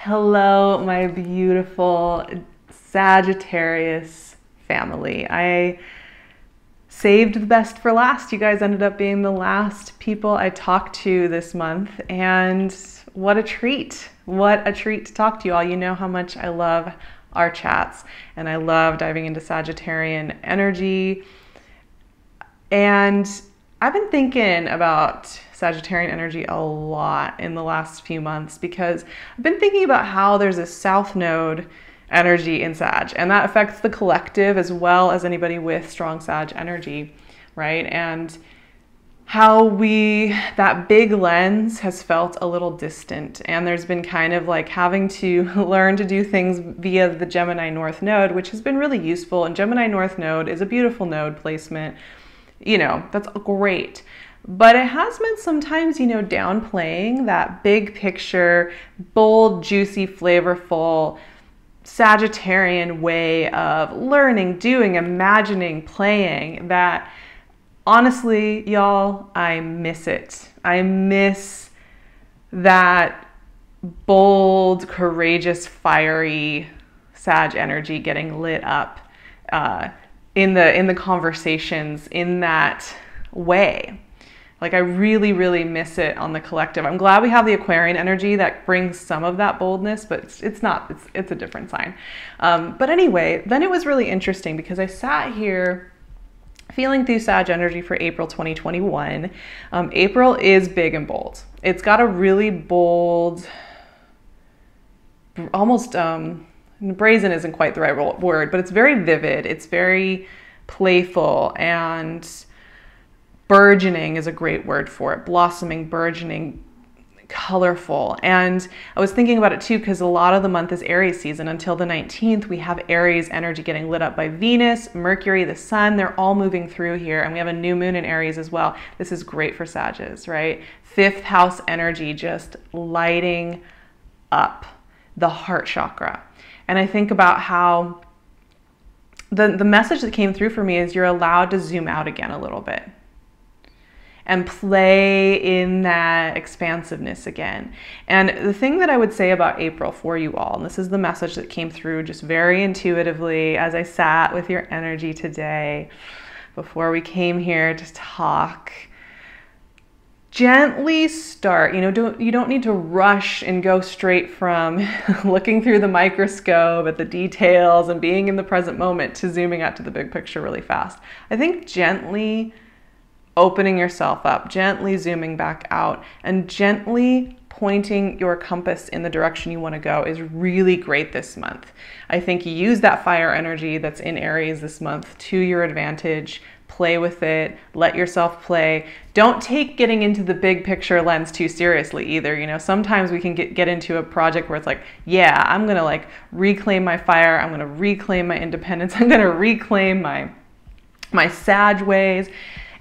Hello, my beautiful Sagittarius family. I saved the best for last. You guys ended up being the last people I talked to this month, and what a treat. What a treat to talk to you all. You know how much I love our chats, and I love diving into Sagittarian energy. And I've been thinking about Sagittarian energy a lot in the last few months because I've been thinking about how there's a South Node energy in Sag, and that affects the collective as well as anybody with strong Sag energy, right? And how that big lens has felt a little distant, and there's been kind of like having to learn to do things via the Gemini North Node, which has been really useful. And Gemini North Node is a beautiful node placement. You know, that's great. But it has been sometimes, downplaying that big picture, bold, juicy, flavorful Sagittarian way of learning, doing, imagining, playing that honestly, y'all, I miss it. I miss that bold, courageous, fiery Sag energy getting lit up in the conversations in that way. Like, I really, really miss it on the collective. I'm glad we have the Aquarian energy that brings some of that boldness, but it's a different sign. But anyway, then it was really interesting because I sat here feeling through Sag energy for April 2021. April is big and bold. It's got a really bold, almost, brazen isn't quite the right word, but it's very vivid. It's very playful, and burgeoning is a great word for it. Blossoming, burgeoning, colorful. And I was thinking about it too because a lot of the month is Aries season. Until the 19th, we have Aries energy getting lit up by Venus, Mercury, the Sun. They're all moving through here. And we have a new moon in Aries as well. This is great for Sagittarius, right? Fifth house energy just lighting up the heart chakra. And I think about how the message that came through for me is you're allowed to zoom out again a little bit and play in that expansiveness again. And the thing that I would say about April for you all, and this is the message that came through just very intuitively as I sat with your energy today before we came here to talk, gently start. You don't need to rush and go straight from looking through the microscope at the details and being in the present moment to zooming out to the big picture really fast. I think gently opening yourself up, gently zooming back out, and gently pointing your compass in the direction you want to go is really great this month. I think you use that fire energy that's in Aries this month to your advantage. Play with it, let yourself play. Don't take getting into the big picture lens too seriously either. Sometimes we can get into a project where it's like, yeah, I'm gonna like reclaim my fire, I'm gonna reclaim my independence, I'm gonna reclaim my Sag ways.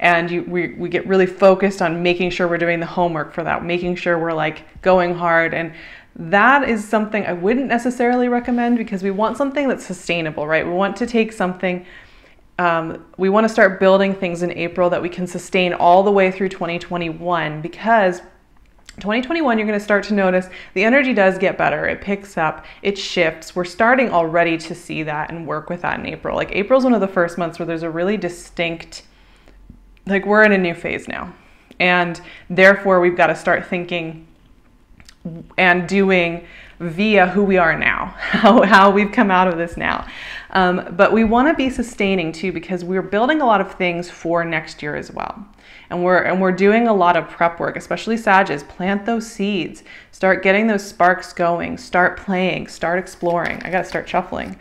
And we get really focused on making sure we're doing the homework for that, making sure we're like going hard. And that is something I wouldn't necessarily recommend because we want something that's sustainable, right? We want to take something, we want to start building things in April that we can sustain all the way through 2021, because 2021, you're going to start to notice the energy does get better. It picks up, it shifts. We're starting already to see that and work with that in April. Like, April's one of the first months where there's a really distinct, like, we're in a new phase now, and therefore we've got to start thinking and doing via who we are now, how we've come out of this now. But we want to be sustaining too, because we're building a lot of things for next year as well. And we're doing a lot of prep work, especially Sages. Plant those seeds, start getting those sparks going, start playing, start exploring. I got to start shuffling.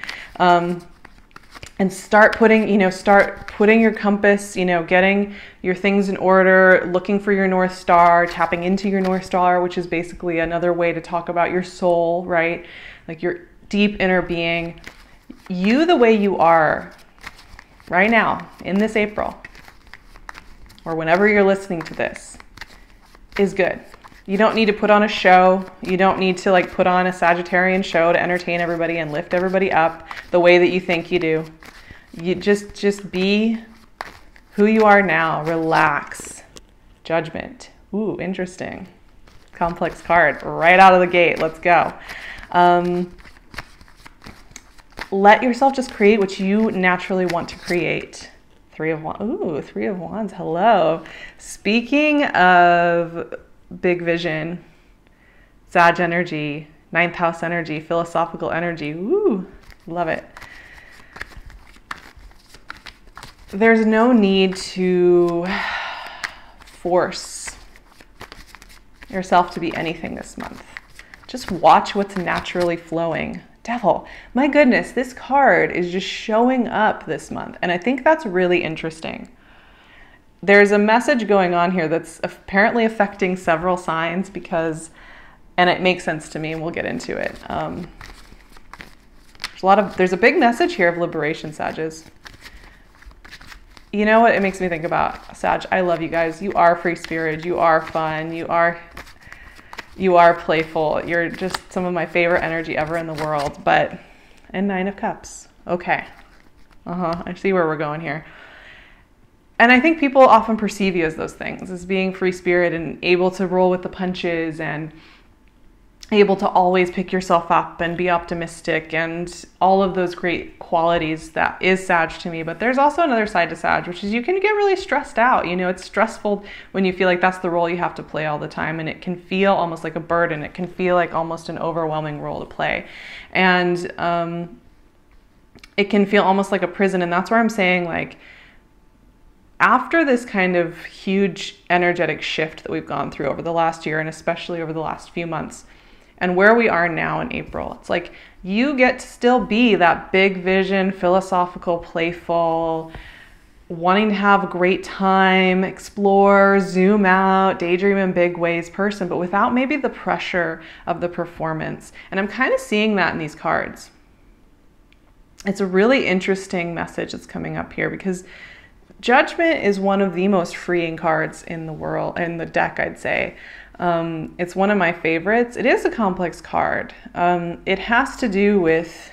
And start putting your compass, getting your things in order, looking for your North Star, tapping into your North Star, which is basically another way to talk about your soul, right? Like your deep inner being. You, the way you are right now in this April, or whenever you're listening to this, is good. You don't need to put on a show. You don't need to like put on a Sagittarian show to entertain everybody and lift everybody up the way that you think you do. You just be who you are now. Relax. Judgment. Ooh, interesting. Complex card right out of the gate. Let's go. Let yourself just create what you naturally want to create. Three of Wands. Ooh, Three of Wands. Hello. Speaking of big vision, Sag energy, ninth house energy, philosophical energy. Ooh, love it. There's no need to force yourself to be anything this month. Just watch what's naturally flowing. Devil, my goodness, this card is just showing up this month. And I think that's really interesting. There's a message going on here that's apparently affecting several signs and it makes sense to me, and we'll get into it. There's a big message here of liberation, Sages. You know what it makes me think about, Sag? I love you guys. You are free-spirited. You are fun. You are playful. You're just some of my favorite energy ever in the world. And Nine of Cups. Okay. I see where we're going here. And I think people often perceive you as those things, as being free-spirited and able to roll with the punches and able to always pick yourself up and be optimistic and all of those great qualities that is Sag to me. But there's also another side to Sag, which is you can get really stressed out. You know, it's stressful when you feel like that's the role you have to play all the time, and it can feel almost like a burden. It can feel like almost an overwhelming role to play. And it can feel almost like a prison. And that's where I'm saying, like, after this kind of huge energetic shift that we've gone through over the last year, and especially over the last few months, and where we are now in April, it's like you get to still be that big vision, philosophical, playful, wanting to have a great time, explore, zoom out, daydream in big ways person, but without maybe the pressure of the performance. And I'm kind of seeing that in these cards. It's a really interesting message that's coming up here, because Judgment is one of the most freeing cards in the world, in the deck, I'd say. It's one of my favorites. It is a complex card. It has to do with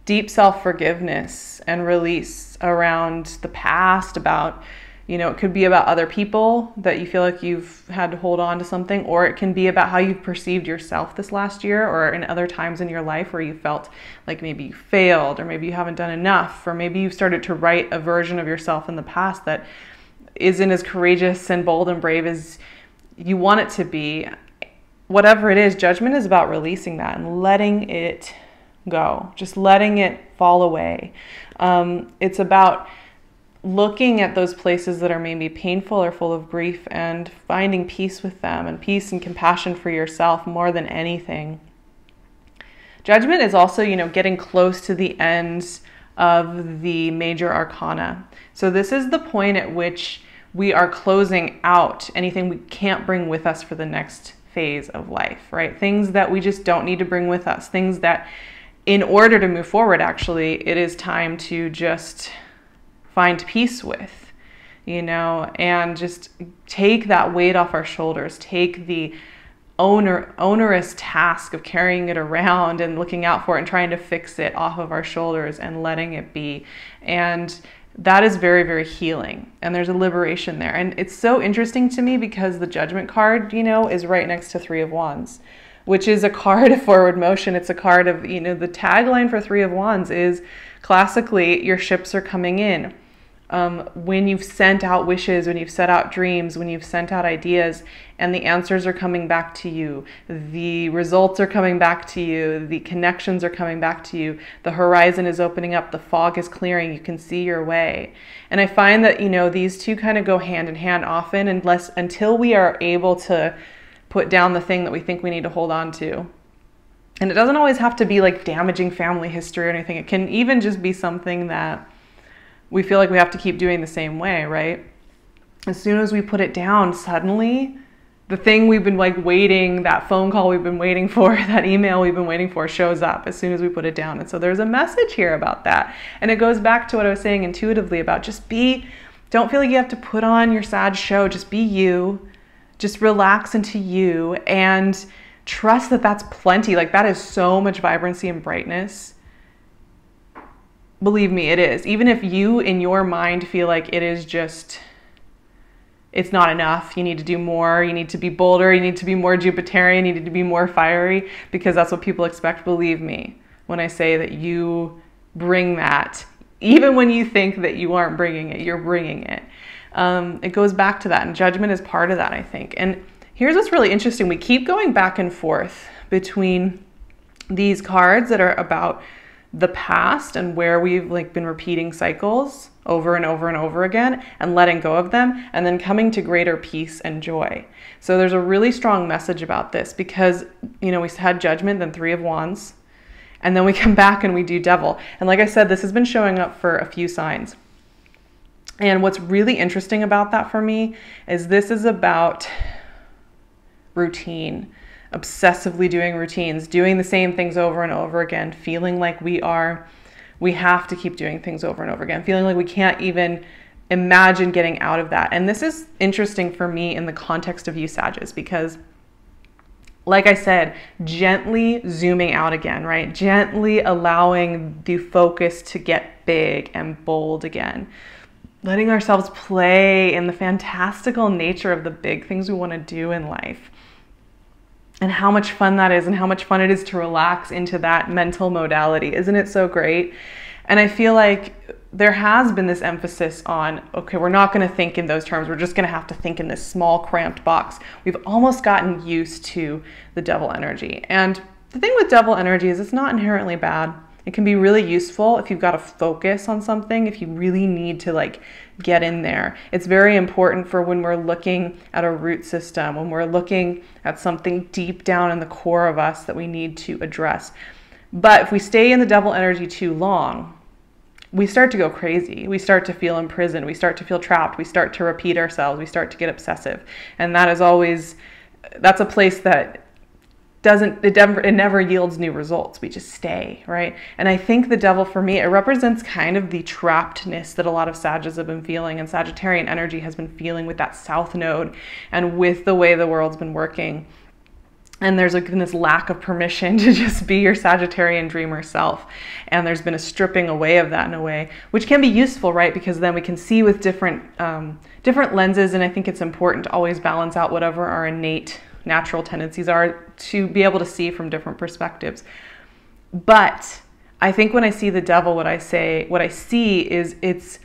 deep self-forgiveness and release around the past, about, you know, it could be about other people that you feel like you've had to hold on to something, or it can be about how you've perceived yourself this last year, or in other times in your life where you felt like maybe you failed, or maybe you haven't done enough, or maybe you've started to write a version of yourself in the past that isn't as courageous and bold and brave as you want it to be. Whatever it is, Judgment is about releasing that and letting it go, just letting it fall away. It's about looking at those places that are maybe painful or full of grief and finding peace with them, and peace and compassion for yourself more than anything. Judgment is also, you know, getting close to the ends of the major arcana. So this is the point at which we are closing out anything we can't bring with us for the next phase of life, right? Things that we just don't need to bring with us. Things that, in order to move forward, actually, it is time to just find peace with, you know, and just take that weight off our shoulders, take the onerous task of carrying it around and looking out for it and trying to fix it off of our shoulders and letting it be. And that is very, very healing. And there's a liberation there. And it's so interesting to me because the Judgment card, you know, is right next to Three of Wands, which is a card of forward motion. It's a card of, you know, the tagline for Three of Wands is classically, your ships are coming in. When you've sent out wishes, when you've set out dreams, when you've sent out ideas, and the answers are coming back to you, the results are coming back to you, the connections are coming back to you, the horizon is opening up, the fog is clearing, you can see your way. And I find that, you know, these two kind of go hand in hand often, until we are able to put down the thing that we think we need to hold on to. And it doesn't always have to be like damaging family history or anything. It can even just be something that we feel like we have to keep doing the same way, right? As soon as we put it down, suddenly the thing we've been like waiting, that phone call we've been waiting for, that email we've been waiting for shows up as soon as we put it down. And so there's a message here about that. And it goes back to what I was saying intuitively about just don't feel like you have to put on your sad show. Just be you, just relax into you and trust that that's plenty. Like that is so much vibrancy and brightness. Believe me, it is. Even if you in your mind feel like it is just it's not enough. You need to do more. You need to be bolder. You need to be more Jupiterian. You need to be more fiery, because that's what people expect. Believe me when I say that you bring that. Even when you think that you aren't bringing it, you're bringing it. It goes back to that, and judgment is part of that, I think. And here's what's really interesting. We keep going back and forth between these cards that are about the past and where we've like been repeating cycles over and over and over again and letting go of them, and then coming to greater peace and joy. So there's a really strong message about this, because, you know, we had Judgment, then Three of Wands, and then we come back and we do Devil. And like I said, this has been showing up for a few signs. And what's really interesting about that for me is this is about routine, obsessively doing routines, doing the same things over and over again, feeling like we have to keep doing things over and over again, feeling like we can't even imagine getting out of that. And this is interesting for me in the context of you Sagittarius, because like I said, gently zooming out again, right? Gently allowing the focus to get big and bold again. Letting ourselves play in the fantastical nature of the big things we want to do in life. And how much fun that is, and how much fun it is to relax into that mental modality. Isn't it so great? And I feel like there has been this emphasis on, okay, we're not going to think in those terms. We're just going to have to think in this small, cramped box. We've almost gotten used to the devil energy. And the thing with devil energy is it's not inherently bad. It can be really useful if you've got to focus on something, if you really need to like get in there. It's very important for when we're looking at a root system, when we're looking at something deep down in the core of us that we need to address. But if we stay in the devil energy too long, we start to go crazy. We start to feel imprisoned. We start to feel trapped. We start to repeat ourselves. We start to get obsessive. And that is always, that's a place that it never yields new results. We just stay, right? And I think the devil for me, it represents kind of the trappedness that a lot of Sagittarius have been feeling, and Sagittarian energy has been feeling with that South Node and with the way the world's been working. And there's been this lack of permission to just be your Sagittarian dreamer self. And there's been a stripping away of that in a way, which can be useful, right? Because then we can see with different lenses. And I think it's important to always balance out whatever our innate natural tendencies are, to be able to see from different perspectives. But I think when I see the devil, what I see is it's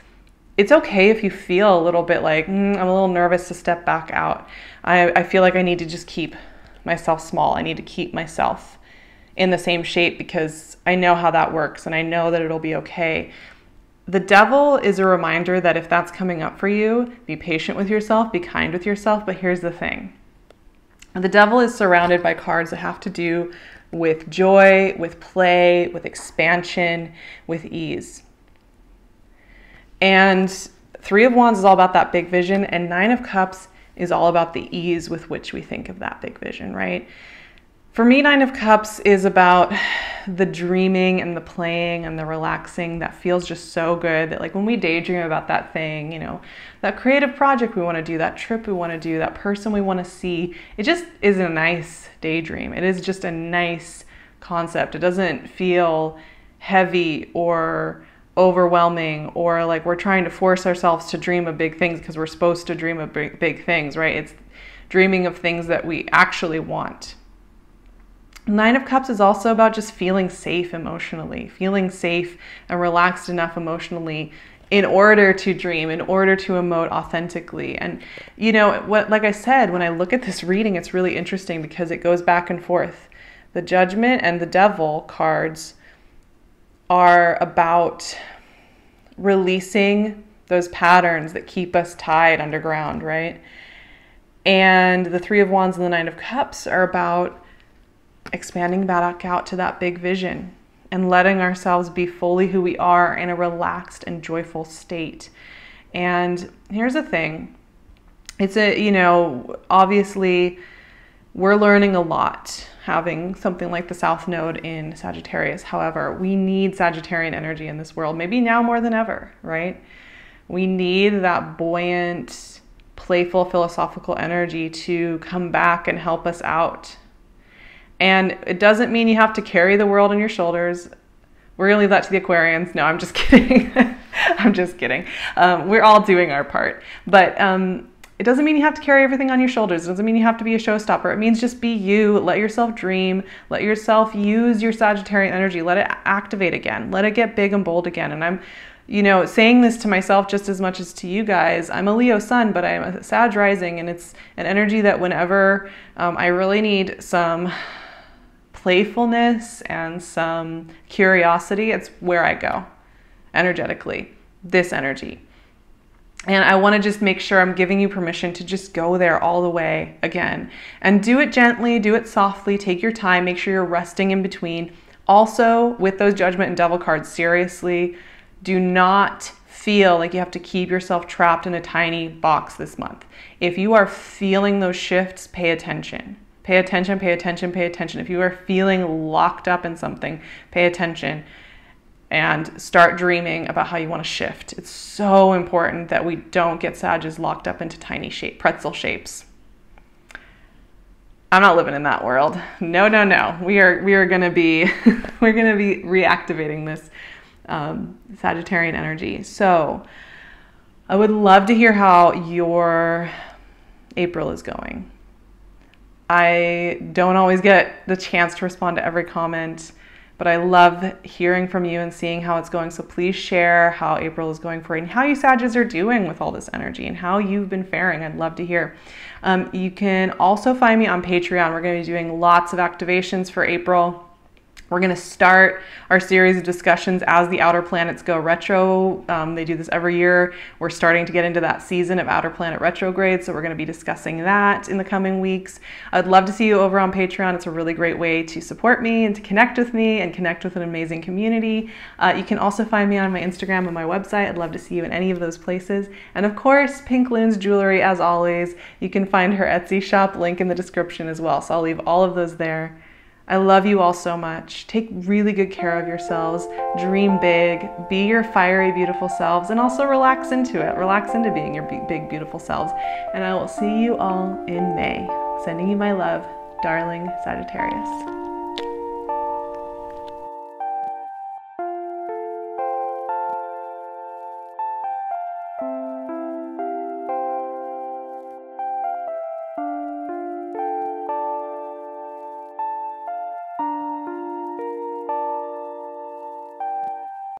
okay if you feel a little bit like, I'm a little nervous to step back out. I feel like I need to just keep myself small. I need to keep myself in the same shape because I know how that works and I know that it'll be okay. The devil is a reminder that if that's coming up for you, be patient with yourself, be kind with yourself. But here's the thing. The devil is surrounded by cards that have to do with joy, with play, with expansion, with ease. And Three of Wands is all about that big vision, and Nine of Cups is all about the ease with which we think of that big vision, right? For me, Nine of Cups is about the dreaming and the playing and the relaxing that feels just so good, that like when we daydream about that thing, you know, that creative project we want to do, that trip we want to do, that person we want to see, it just is a nice daydream. It is just a nice concept. It doesn't feel heavy or overwhelming or like we're trying to force ourselves to dream of big things because we're supposed to dream of big things, right? It's dreaming of things that we actually want. Nine of Cups is also about just feeling safe emotionally, feeling safe and relaxed enough emotionally in order to dream, in order to emote authentically. And you know what, like I said, when I look at this reading, it's really interesting because it goes back and forth. The Judgment and the Devil cards are about releasing those patterns that keep us tied underground, right? And the Three of Wands and the Nine of Cups are about expanding back out to that big vision and letting ourselves be fully who we are in a relaxed and joyful state. And here's the thing. It's obviously we're learning a lot having something like the South Node in Sagittarius. However, we need Sagittarian energy in this world, maybe now more than ever, right? We need that buoyant, playful, philosophical energy to come back and help us out. And it doesn't mean you have to carry the world on your shoulders. We're gonna leave that to the Aquarians. No, I'm just kidding. I'm just kidding. We're all doing our part. But It doesn't mean you have to carry everything on your shoulders. It doesn't mean you have to be a showstopper. It means just be you. Let yourself dream. Let yourself use your Sagittarian energy. Let it activate again. Let it get big and bold again. And I'm, you know, saying this to myself just as much as to you guys. I'm a Leo sun, but I'm a Sag rising, and it's an energy that whenever I really need some playfulness and some curiosity, it's where I go energetically, this energy. And I want to just make sure I'm giving you permission to just go there all the way again, and do it gently, do it softly, take your time, make sure you're resting in between. Also, with those Judgment and Devil cards, seriously, do not feel like you have to keep yourself trapped in a tiny box this month. If you are feeling those shifts, pay attention. Pay attention, pay attention, pay attention. If you are feeling locked up in something, pay attention and start dreaming about how you want to shift. It's so important that we don't get Sages locked up into tiny pretzel shapes. I'm not living in that world. No, no, no. We are going to be we're going to be reactivating this Sagittarian energy. So I would love to hear how your April is going. I don't always get the chance to respond to every comment, but I love hearing from you and seeing how it's going. So please share how April is going for you and how you Sages are doing with all this energy and how you've been faring. I'd love to hear. You can also find me on Patreon. We're going to be doing lots of activations for April. We're going to start our series of discussions as the outer planets go retro. They do this every year. We're starting to get into that season of outer planet retrograde, so we're going to be discussing that in the coming weeks. I'd love to see you over on Patreon. It's a really great way to support me and to connect with me and connect with an amazing community. You can also find me on my Instagram and my website. I'd love to see you in any of those places. And of course, PinkLune's jewelry, as always. You can find her Etsy shop link in the description as well, so I'll leave all of those there. I love you all so much. Take really good care of yourselves. Dream big. Be your fiery, beautiful selves, and also relax into it. Relax into being your big, beautiful selves. And I will see you all in May. Sending you my love, darling Sagittarius.